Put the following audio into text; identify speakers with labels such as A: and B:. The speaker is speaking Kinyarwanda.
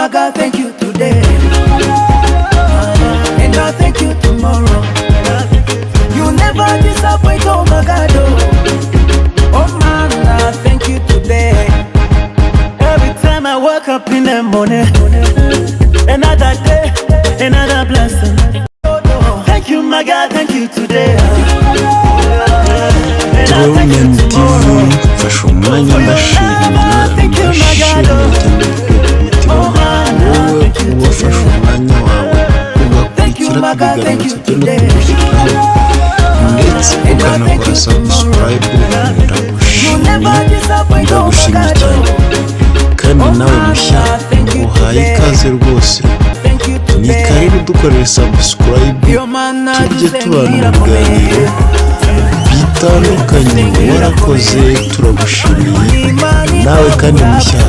A: my God, thank you today. And I thank you tomorrow. You never disappoint, oh my God, oh man, I thank you today. Every time I wake up in the morning, another day, another blessing. Thank you my God, thank you today.
B: Throne TV fasha umwanya ndashimira cyane wowe ubafasha umwanya wawe ugakurikira ibiganiro tugenda tugushyiraho ndetse ukanakora subscribe. Ndagushimiye cyane kandi nawe mushya uhaye ikaze rwose, ni karibu dukorere subscribe tujye tubana mu biganiro bitandukanye. Warakoze, turagushimiye nawe kandi mushya